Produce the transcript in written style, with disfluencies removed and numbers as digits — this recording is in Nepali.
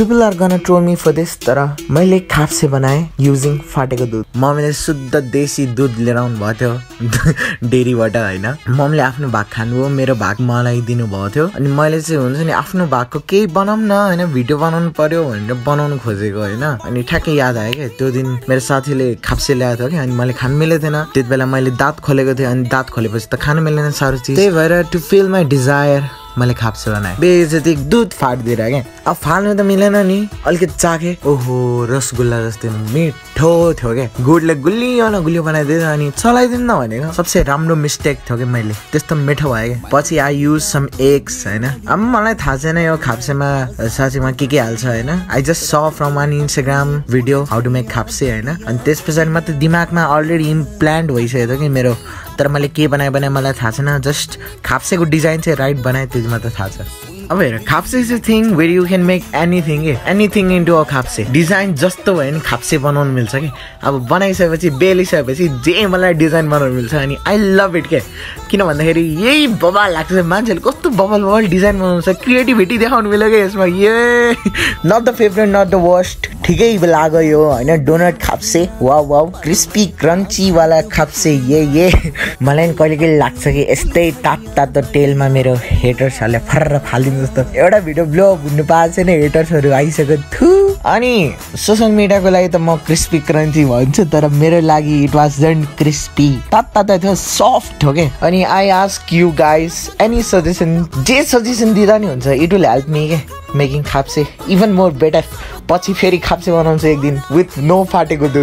People are gonna troll me for this, तर मैले खाप्से बनाएँ युजिङ फाटेको दुध। मम्मीले शुद्ध देशी दुध लिएर आउनु भएको थियो डेरीबाट हैन। मम्मीले आफ्नो भाग खानुभयो, मेरो भाग मलाई दिनुभएको थियो। अनि मैले चाहिँ हुन्छ नि आफ्नो भागको केही बनाऊँ न हैन, भिडियो बनाउनु पर्यो भनेर बनाउनु खोजेको हैन। अनि ठ्याक्कै याद आयो के त्यो दिन मेरो साथीले खाप्से ल्याएको थियो के, अनि मैले खान मिलेको थिएन। त्यतिबेला मैले दाँत खोलेको थिएँ, अनि दाँत खोलेपछि त खान मिलेन सारो चिज। त्यही भएर टु फिल माई डिजायर मैले खाप्से बनाएँ। बेइज्जती दुध फाट्दिएर क्या। अब फाल्नु त मिलेन नि, अलिकति चाखे, ओहो रसगुल्ला जस्तै मिठो थियो क्या। गुडले गुलियो बनाइदिएछ अनि चलाइदिनु न भनेको। सबसे राम्रो मिस्टेक थियो कि मैले त्यस्तो मिठो भयो क्या। पछि आई युज सम एग्स हैन। अब मलाई थाहा छैन यो खाप्सेमा साँच्चैमा के हाल्छ हैन। I just saw from one Instagram video how to make khapse हैन। अनि त्यस पछाडि मात्रै दिमागमा अलरेडी इम्प्लान्ट भइसकेको थियो कि मेरो। तर मैले के बनाएँ मलाई थाहा छैन। जस्ट खाप्सेको डिजाइन चाहिँ राइट बनाएँ त्यति मात्र थाहा छ। अब हेर khapse is a thing where you can make anything into a khapse. Design जस्तो भयो नि खाप्से बनाउनु मिल्छ कि। अब बनाइसकेपछि बेलिसकेपछि जे मलाई डिजाइन बनाउनु मिल्छ। अनि आई लभ इट के। किन भन्दाखेरि यही बबाल लाग्छ मान्छेले कस्तो बबाल डिजाइन बनाउँछ, क्रिएटिभिटी देखाउनु मिल्यो क्या यसमा। Yeah not the favourite not the worst, ठिकै लाग्यो यो हैन। डोनट खाप्से वाउ क्रिस्पी क्रन्ची वाला खाप्से ये मलाई नि कहिले लाग्छ कि यस्तै तातो तेलमा मेरो हेटर्सहरूले फर्र फालिदिनु जस्तो। एउटा भिडियो ब्लग हुनु पाएको छैन, हेटर्सहरू आइसक्यो थु। अनि सोसल मिडियाको लागि त म क्रिस्पी क्रन्ची भन्छु, तर मेरो लागि इट वाज जन्ट क्रिस्पी, तातो थियो, सफ्ट थियो के। अनि I ask you guys any suggestion, जे सजेसन दिँदा नि हुन्छ। इट विल हेल्प मी के मेकिङ खाप्से इभन मोर बेटर। पछि फेरि खाप्से बनाउँछु एक दिन विथ नो फाटेको दुध।